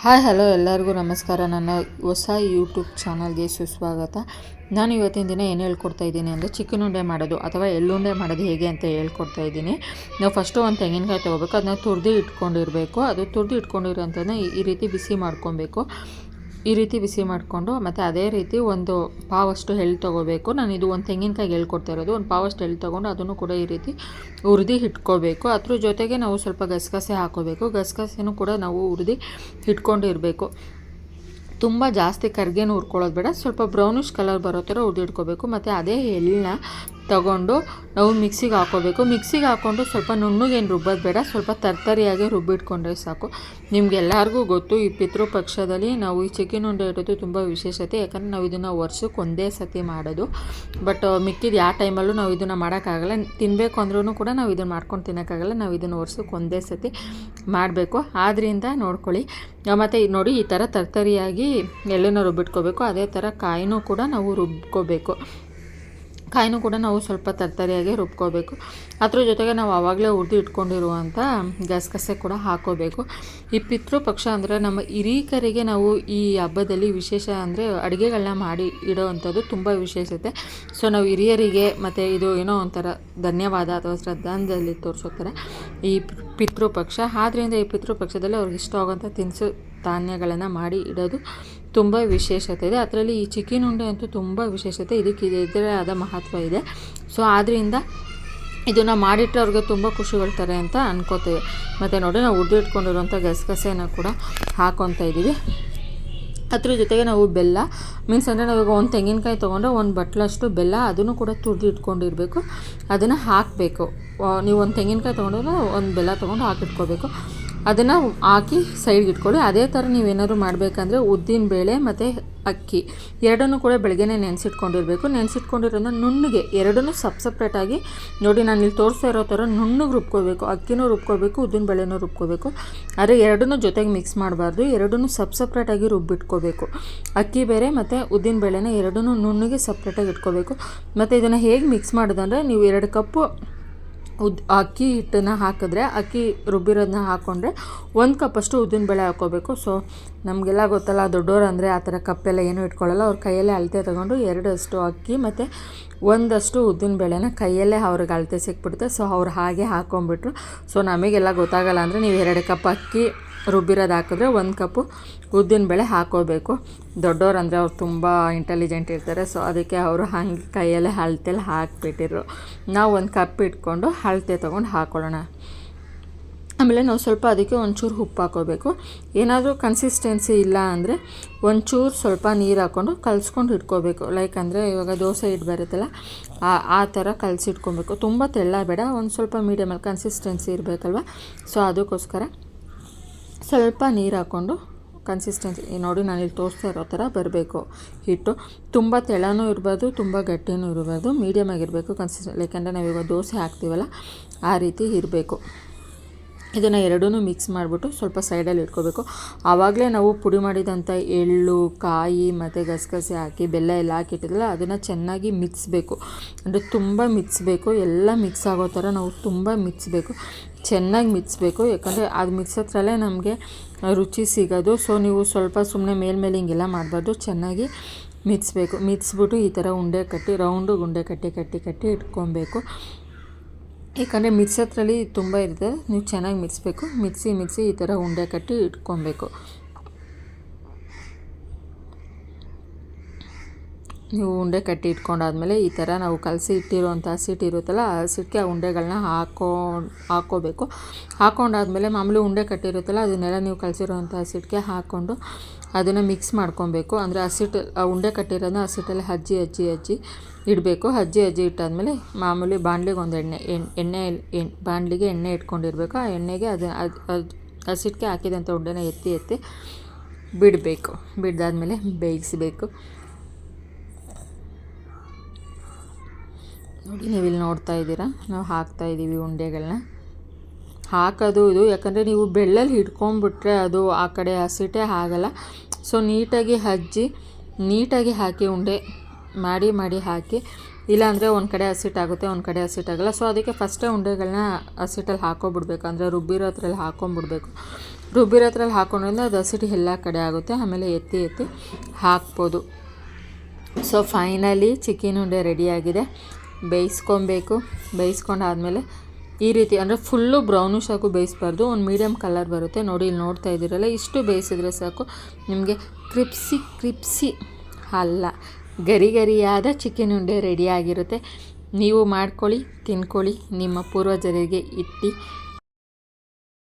Hi hello ಎಲ್ಲರಿಗೂ ನಮಸ್ಕಾರ. ನನ್ನ ಹೊಸ ಯೂಟ್ಯೂಬ್ ಚಾನಲ್ಗೆ ಸುಸ್ವಾಗತ. ನಾನು ಇವತ್ತಿನ ದಿನ ಏನು ಹೇಳ್ಕೊಡ್ತಾ ಇದ್ದೀನಿ ಅಂದರೆ ಚಿಕನ್ ಉಂಡೆ ಮಾಡೋದು ಅಥವಾ ಎಳ್ಳುಂಡೆ ಮಾಡೋದು ಹೇಗೆ ಅಂತ ಹೇಳ್ಕೊಡ್ತಾ ಇದ್ದೀನಿ. ನಾವು ಫಸ್ಟು ಒಂದು ತೆಂಗಿನಕಾಯಿ ತೊಗೋಬೇಕು, ಅದನ್ನ ತುರಿದು ಇಟ್ಕೊಂಡಿರಬೇಕು. ಅದು ತುರಿದು ಇಟ್ಕೊಂಡಿರೋಂಥದ್ದನ್ನ ಈ ರೀತಿ ಬಿಸಿ ಮಾಡ್ಕೊಬೇಕು. ಈ ರೀತಿ ಬಿಸಿ ಮಾಡಿಕೊಂಡು ಮತ್ತು ಅದೇ ರೀತಿ ಒಂದು ಪಾವಷ್ಟು ಎಳ್ಳು ತೊಗೋಬೇಕು. ನಾನು ಇದು ಒಂದು ತೆಂಗಿನಕಾಯಿಗೆ ಹೇಳ್ಕೊಡ್ತಾ ಇರೋದು. ಒಂದು ಪಾವಷ್ಟು ಎಳ್ಳು ತೊಗೊಂಡು ಅದನ್ನು ಕೂಡ ಈ ರೀತಿ ಹುರಿದು ಇಟ್ಕೋಬೇಕು. ಅದ್ರ ಜೊತೆಗೆ ನಾವು ಸ್ವಲ್ಪ ಗಸಗಸೆ ಹಾಕೋಬೇಕು. ಗಸಗಸೆನೂ ಕೂಡ ನಾವು ಹುರಿದು ಇಟ್ಕೊಂಡಿರಬೇಕು. ತುಂಬ ಜಾಸ್ತಿ ಕರ್ಗೇನು ಹುರ್ಕೊಳ್ಳೋದು ಬೇಡ, ಸ್ವಲ್ಪ ಬ್ರೌನಿಷ್ ಕಲರ್ ಬರೋ ಥರ ಹುರಿದಿಟ್ಕೋಬೇಕು. ಮತ್ತು ಅದೇ ಎಳ್ಳನ್ನ ತಗೊಂಡು ನಾವು ಮಿಕ್ಸಿಗೆ ಹಾಕೋಬೇಕು. ಮಿಕ್ಸಿಗೆ ಹಾಕ್ಕೊಂಡು ಸ್ವಲ್ಪ ನುಣ್ಣಗೇನು ರುಬ್ಬೋದು ಬೇಡ, ಸ್ವಲ್ಪ ತರ್ತರಿಯಾಗಿ ರುಬ್ಬಿಟ್ಕೊಂಡ್ರೆ ಸಾಕು. ನಿಮಗೆಲ್ಲರಿಗೂ ಗೊತ್ತು, ಈ ಪಿತೃಪಕ್ಷದಲ್ಲಿ ನಾವು ಈ ಚಿಕನ್ ಉಂಡೆ ಇಡೋದು ತುಂಬ ವಿಶೇಷತೆ. ಯಾಕಂದರೆ ನಾವು ಇದನ್ನು ವರ್ಷಕ್ಕೆ ಒಂದೇ ಸತಿ ಮಾಡೋದು. ಬಟ್ ಮಿಕ್ಕಿದ ಯಾವ ಟೈಮಲ್ಲೂ ನಾವು ಇದನ್ನು ಮಾಡೋಕ್ಕಾಗಲ್ಲ. ತಿನ್ನಬೇಕು ಅಂದ್ರೂ ಕೂಡ ನಾವು ಇದನ್ನು ಮಾಡ್ಕೊಂಡು ತಿನ್ನೋಕ್ಕಾಗಲ್ಲ. ನಾವು ಇದನ್ನು ವರ್ಷಕ್ಕೆ ಒಂದೇ ಸತಿ ಮಾಡಬೇಕು. ಆದ್ದರಿಂದ ನೋಡ್ಕೊಳ್ಳಿ. ಮತ್ತು ನೋಡಿ, ಈ ಥರ ತರ್ತರಿಯಾಗಿ ಎಳ್ಳನ್ನು ರುಬ್ಬಿಟ್ಕೋಬೇಕು. ಅದೇ ಥರ ಕಾಯಿನೂ ಕೂಡ ನಾವು ರುಬ್ಕೋಬೇಕು. ಕಾಯಿನೂ ಕೂಡ ನಾವು ಸ್ವಲ್ಪ ತರ್ತರಿಯಾಗಿ ರುಬ್ಕೋಬೇಕು. ಅದ್ರ ಜೊತೆಗೆ ನಾವು ಆವಾಗಲೇ ಹುರಿದು ಇಟ್ಕೊಂಡಿರುವಂಥ ಗಸಗಸೆ ಕೂಡ ಹಾಕೋಬೇಕು. ಈ ಪಿತೃಪಕ್ಷ ಅಂದರೆ ನಮ್ಮ ಹಿರೀಕರಿಗೆ ನಾವು ಈ ಹಬ್ಬದಲ್ಲಿ ವಿಶೇಷ ಅಂದರೆ ಅಡುಗೆಗಳನ್ನ ಮಾಡಿ ಇಡೋವಂಥದ್ದು ತುಂಬ ವಿಶೇಷತೆ. ಸೊ ನಾವು ಹಿರಿಯರಿಗೆ ಮತ್ತು ಇದು ಏನೋ ಒಂಥರ ಧನ್ಯವಾದ ಅಥವಾ ಶ್ರದ್ಧಾಂಜಲಿ ತೋರಿಸೋ ಥರ ಈ ಪಿತೃಪಕ್ಷ. ಆದ್ದರಿಂದ ಈ ಪಿತೃಪಕ್ಷದಲ್ಲಿ ಅವ್ರಿಗೆ ಇಷ್ಟ ಆಗೋಂಥ ತಿನಿಸು ಧಾನ್ಯಗಳನ್ನು ಮಾಡಿ ಇಡೋದು ತುಂಬ ವಿಶೇಷತೆ ಇದೆ. ಅದರಲ್ಲಿ ಈ ಚಿಕನ್ ಉಂಡೆ ಅಂತೂ ತುಂಬ ವಿಶೇಷತೆ, ಇದಕ್ಕೆ ಇದರೇ ಆದ ಮಹತ್ವ ಇದೆ. ಸೊ ಆದ್ದರಿಂದ ಇದನ್ನು ಮಾಡಿಟ್ಟರೆ ಅವ್ರಿಗೆ ತುಂಬ ಖುಷಿ ಕೊಡ್ತಾರೆ ಅಂತ ಅನ್ಕೋತೇವೆ. ಮತ್ತು ನೋಡಿ, ನಾವು ಹುರಿದು ಇಟ್ಕೊಂಡಿರುವಂಥ ಗಸಗಸೆನ ಕೂಡ ಹಾಕ್ಕೊತಾ ಇದ್ದೀವಿ. ಅದ್ರ ಜೊತೆಗೆ ನಾವು ಬೆಲ್ಲ ಮೀನ್ಸ್ ಅಂದರೆ ನಾವೀಗ ಒಂದು ತೆಂಗಿನಕಾಯಿ ತೊಗೊಂಡ್ರೆ ಒಂದು ಬಟ್ಲಷ್ಟು ಬೆಲ್ಲ, ಅದನ್ನು ಕೂಡ ತುರಿದು ಇಟ್ಕೊಂಡಿರಬೇಕು. ಅದನ್ನು ಹಾಕಬೇಕು. ನೀವು ಒಂದು ತೆಂಗಿನಕಾಯಿ ತೊಗೊಂಡ್ರೆ ಒಂದು ಬೆಲ್ಲ ತೊಗೊಂಡು ಹಾಕಿಟ್ಕೋಬೇಕು. ಅದನ್ನು ಹಾಕಿ ಸೈಡ್ಗೆ ಇಟ್ಕೊಳ್ಳಿ. ಅದೇ ಥರ ನೀವೇನಾದ್ರು ಮಾಡಬೇಕಂದ್ರೆ ಉದ್ದಿನ ಬೇಳೆ ಮತ್ತು ಅಕ್ಕಿ ಎರಡನ್ನೂ ಕೂಡ ಬೆಳಗ್ಗೆನೇ ನೆನೆಸಿಟ್ಕೊಂಡಿರಬೇಕು. ನೆನೆಸಿಟ್ಕೊಂಡಿರೋದನ್ನ ನುಣ್ಣಗೆ ಎರಡನ್ನೂ ಸಪ್ರೇಟಾಗಿ ನೋಡಿ, ನಾನು ಇಲ್ಲಿ ತೋರಿಸ್ತಾ ಇರೋ ಥರ ನುಣ್ಣಗೆ ರುಬ್ಕೋಬೇಕು. ಅಕ್ಕಿನೂ ರುಬ್ಕೋಬೇಕು, ಉದ್ದಿನ ಬೇಳೆನೂ ರುಬ್ಕೋಬೇಕು. ಆದರೆ ಎರಡನ್ನೂ ಜೊತೆಗೆ ಮಿಕ್ಸ್ ಮಾಡಬಾರ್ದು. ಎರಡನ್ನೂ ಸಪ್ರೇಟಾಗಿ ರುಬ್ಬಿಟ್ಕೋಬೇಕು. ಅಕ್ಕಿ ಬೇರೆ ಮತ್ತು ಉದ್ದಿನ ಬೇಳೆನ ಎರಡನ್ನೂ ನುಣ್ಣಗೆ ಸಪ್ರೇಟಾಗಿ ಇಟ್ಕೋಬೇಕು. ಮತ್ತು ಇದನ್ನು ಹೇಗೆ ಮಿಕ್ಸ್ ಮಾಡೋದಂದರೆ, ನೀವು 2 ಕಪ್ಪು ಅಕ್ಕಿ ಹಿಟ್ಟನ್ನು ಹಾಕಿದ್ರೆ, ಅಕ್ಕಿ ರುಬ್ಬಿರೋದನ್ನ ಹಾಕ್ಕೊಂಡ್ರೆ 1 ಕಪ್ಪಷ್ಟು ಉದ್ದಿನಬೇಳೆ ಹಾಕ್ಕೋಬೇಕು. ಸೊ ನಮಗೆಲ್ಲ ಗೊತ್ತಲ್ಲ, ದೊಡ್ಡೋರು ಅಂದರೆ ಆ ಥರ ಕಪ್ಪೆಲ್ಲ ಏನೂ ಇಟ್ಕೊಳ್ಳಲ್ಲ. ಅವ್ರ ಕೈಯಲ್ಲೇ ಅಳತೆ ತೊಗೊಂಡು 2 ಅಕ್ಕಿ ಮತ್ತು 1 ಉದ್ದಿನಬೇಳೆನ ಕೈಯಲ್ಲೇ ಅವ್ರಿಗೆ ಅಳತೆ ಸಿಕ್ಬಿಡುತ್ತೆ. ಸೊ ಅವ್ರು ಹಾಗೆ ಹಾಕ್ಕೊಂಬಿಟ್ರು. ಸೊ ನಮಗೆಲ್ಲ ಗೊತ್ತಾಗಲ್ಲ ಅಂದರೆ ನೀವು 2 ಕಪ್ ಅಕ್ಕಿ ರುಬ್ಬಿರೋದು ಹಾಕಿದ್ರೆ 1 ಕಪ್ಪು ಉದ್ದಿನಬೇಳೆ ಹಾಕ್ಕೋಬೇಕು. ದೊಡ್ಡೋರು ಅಂದರೆ ಅವ್ರು ತುಂಬ ಇಂಟೆಲಿಜೆಂಟ್ ಇರ್ತಾರೆ. ಸೊ ಅದಕ್ಕೆ ಅವರು ಹಾಗೆ ಕೈಯಲ್ಲೇ ಅಳತೆಲಿ ಹಾಕಿಬಿಟ್ಟಿದ್ರು. ನಾವು 1 ಕಪ್ ಇಟ್ಕೊಂಡು ಅಳತೆ ತೊಗೊಂಡು ಹಾಕ್ಕೊಳ್ಳೋಣ. ಆಮೇಲೆ ನಾವು ಸ್ವಲ್ಪ ಅದಕ್ಕೆ ಒಂಚೂರು ಉಪ್ಪು ಹಾಕ್ಕೋಬೇಕು. ಏನಾದರೂ ಕನ್ಸಿಸ್ಟೆನ್ಸಿ ಇಲ್ಲ ಅಂದರೆ ಒಂಚೂರು ಸ್ವಲ್ಪ ನೀರು ಹಾಕ್ಕೊಂಡು ಕಲಿಸ್ಕೊಂಡು ಇಟ್ಕೋಬೇಕು. ಲೈಕ್ ಅಂದರೆ ಇವಾಗ ದೋಸೆ ಹಿಟ್ಟು ಬರುತ್ತಲ್ಲ, ಆ ಥರ ಕಲಸಿಟ್ಕೊಬೇಕು. ತುಂಬ ತೆಳ್ಳ ಬೇಡ, ಒಂದು ಸ್ವಲ್ಪ ಮೀಡಿಯಮಲ್ಲಿ ಕನ್ಸಿಸ್ಟೆನ್ಸಿ ಇರಬೇಕಲ್ವ. ಸೊ ಅದಕ್ಕೋಸ್ಕರ ಸ್ವಲ್ಪ ನೀರು ಹಾಕ್ಕೊಂಡು ಕನ್ಸಿಸ್ಟೆನ್ಸಿ ನೋಡಿ, ನಾನಿಲ್ಲಿ ತೋರಿಸ್ತಾ ಇರೋ ಥರ ಬರಬೇಕು ಹಿಟ್ಟು. ತುಂಬ ತೆಳ್ಳನೂ ಇರಬಾರ್ದು, ತುಂಬ ಗಟ್ಟಿನೂ ಇರಬಾರ್ದು, ಮೀಡಿಯಮಾಗಿರಬೇಕು ಯಾಕೆಂದರೆ ನಾವೀಗ ದೋಸೆ ಹಾಕ್ತೀವಲ್ಲ ಆ ರೀತಿ ಇರಬೇಕು. ಇದನ್ನು ಎರಡೂ ಮಿಕ್ಸ್ ಮಾಡಿಬಿಟ್ಟು ಸ್ವಲ್ಪ ಸೈಡಲ್ಲಿ ಇಟ್ಕೋಬೇಕು. ಆವಾಗಲೇ ನಾವು ಪುಡಿ ಮಾಡಿದಂಥ ಎಳ್ಳು, ಕಾಯಿ ಮತ್ತು ಗಸಗಸೆ ಹಾಕಿ ಬೆಲ್ಲ ಎಲ್ಲ ಹಾಕಿಟ್ಟಿದ್ರಲ್ಲ, ಅದನ್ನು ಚೆನ್ನಾಗಿ ಮಿಕ್ಸ್ಬೇಕು. ಅಂದರೆ ತುಂಬ ಮಿಕ್ಸ್ಬೇಕು. ಎಲ್ಲ ಮಿಕ್ಸ್ ಆಗೋ ಥರ ನಾವು ತುಂಬ ಮಿಕ್ಸ್ಬೇಕು, ಚೆನ್ನಾಗಿ ಮಿಕ್ಸ್ಬೇಕು. ಯಾಕಂದರೆ ಅದು ಮಿಕ್ಸೋದ್ರಲ್ಲೇ ನಮಗೆ ರುಚಿ ಸಿಗೋದು. ಸೊ ನೀವು ಸ್ವಲ್ಪ ಸುಮ್ಮನೆ ಮೇಲ್ಮೇಲೆ ಹಿಂಗೆಲ್ಲ ಮಾಡಬಾರ್ದು, ಚೆನ್ನಾಗಿ ಮಿಕ್ಸ್ಬೇಕು. ಮಿಕ್ಸ್ಬಿಟ್ಟು ಈ ಥರ ಉಂಡೆ ಕಟ್ಟಿ, ರೌಂಡು ಉಂಡೆ ಕಟ್ಟಿ ಇಟ್ಕೊಬೇಕು. ಯಾಕಂದರೆ ಮಿಕ್ಸೋದ್ರಲ್ಲಿ ತುಂಬ ಇರ್ತದೆ, ನೀವು ಚೆನ್ನಾಗಿ ಮಿಕ್ಸ್ಬೇಕು. ಮಿಕ್ಸಿ ಈ ಥರ ಉಂಡೆ ಕಟ್ಟಿ ಇಟ್ಕೊಬೇಕು. ನೀವು ಉಂಡೆ ಕಟ್ಟಿ ಇಟ್ಕೊಂಡಾದ್ಮೇಲೆ ಈ ಥರ ನಾವು ಕಲಸಿ ಇಟ್ಟಿರೋಂಥ ಹಸಿಟ್ಟು ಇರುತ್ತಲ್ಲ, ಆ ಹಸಿಟ್ಟಿಗೆ ಆ ಉಂಡೆಗಳನ್ನ ಹಾಕ್ಕೋಬೇಕು. ಹಾಕ್ಕೊಂಡಾದ್ಮೇಲೆ ಮಾಮೂಲಿ ಉಂಡೆ ಕಟ್ಟಿರುತ್ತಲ್ಲ, ಅದನ್ನೆಲ್ಲ ನೀವು ಕಲಸಿರೋಂಥ ಹಸಿಟ್ಟಿಗೆ ಹಾಕ್ಕೊಂಡು ಅದನ್ನು ಮಿಕ್ಸ್ ಮಾಡ್ಕೊಬೇಕು. ಅಂದರೆ ಹಸಿಟ್ಟು ಆ ಉಂಡೆ ಕಟ್ಟಿರೋದನ್ನ ಹಸಿಟ್ಟಲ್ಲಿ ಹಜ್ಜಿ ಇಡಬೇಕು. ಹಜ್ಜಿ ಇಟ್ಟಾದ್ಮೇಲೆ ಮಾಮೂಲಿ ಬಾಣಲಿಗೆ ಒಂದು ಬಾಣಲಿಗೆ ಎಣ್ಣೆ ಇಟ್ಕೊಂಡಿರಬೇಕು. ಆ ಎಣ್ಣೆಗೆ ಅದು ಹಸಿಟ್ಟಿಗೆ ಹಾಕಿದಂಥ ಉಂಡೆನ ಎತ್ತಿ ಬಿಡಬೇಕು. ಬಿಡ್ದಾದ್ಮೇಲೆ ಬೇಯಿಸಬೇಕು. ನೋಡಿ, ನೀವಿಲ್ಲಿ ನೋಡ್ತಾ ಇದ್ದೀರಾ, ನಾವು ಹಾಕ್ತಾಯಿದ್ದೀವಿ ಉಂಡೆಗಳನ್ನ. ಹಾಕೋದು ಇದು ಯಾಕಂದರೆ ನೀವು ಬೆಳ್ಳಲ್ಲಿ ಹಿಡ್ಕೊಂಡ್ಬಿಟ್ರೆ ಅದು ಆ ಕಡೆ ಹಸಿಟ್ಟೇ ಆಗಲ್ಲ. ಸೊ ನೀಟಾಗಿ ಹಾಕಿ ಉಂಡೆ ಮಾಡಿ ಹಾಕಿ. ಇಲ್ಲಾಂದರೆ ಒಂದು ಕಡೆ ಹಸಿಟ್ಟಾಗುತ್ತೆ, ಒಂದು ಕಡೆ ಹಸಿಟ್ಟಾಗಲ್ಲ. ಸೊ ಅದಕ್ಕೆ ಫಸ್ಟೇ ಉಂಡೆಗಳನ್ನ ಹಸಿಟ್ಟಲ್ಲಿ ಹಾಕ್ಕೊಬಿಡ್ಬೇಕು. ಅಂದರೆ ರುಬ್ಬಿರೋದ್ರಲ್ಲಿ ಹಾಕ್ಕೊಂಬಿಡ್ಬೇಕು. ರುಬ್ಬಿರೋದ್ರಲ್ಲಿ ಹಾಕೊಂಡ್ರಿಂದ ಅದು ಹಸಿಟ್ಟು ಎಲ್ಲ ಕಡೆ ಆಗುತ್ತೆ. ಆಮೇಲೆ ಎತ್ತಿ ಹಾಕ್ಬೋದು. ಸೊ ಫೈನಲಿ ಚಿಕನ್ ಉಂಡೆ ರೆಡಿಯಾಗಿದೆ. ಬೇಯಿಸ್ಕೊಂಡಾದ್ಮೇಲೆ ಈ ರೀತಿ ಅಂದರೆ ಫುಲ್ಲು ಬ್ರೌನಿಶ್ ಆಗೂ ಬೇಯಿಸಬಾರ್ದು, ಒಂದು ಮೀಡಿಯಮ್ ಕಲರ್ ಬರುತ್ತೆ ನೋಡಿ. ಇಲ್ಲಿ ನೋಡ್ತಾ ಇದ್ದೀರಲ್ಲ, ಇಷ್ಟು ಬೇಯಿಸಿದ್ರೆ ಸಾಕು ನಿಮಗೆ ಕ್ರಿಪ್ಸಿ ಅಲ್ಲ, ಗರಿಯಾದ ಚಿಕನ್ ಉಂಡೆ ರೆಡಿಯಾಗಿರುತ್ತೆ. ನೀವು ಮಾಡ್ಕೊಳ್ಳಿ, ತಿನ್ಕೊಳ್ಳಿ, ನಿಮ್ಮ ಪೂರ್ವಜರಿಗೆ ಇಟ್ಟು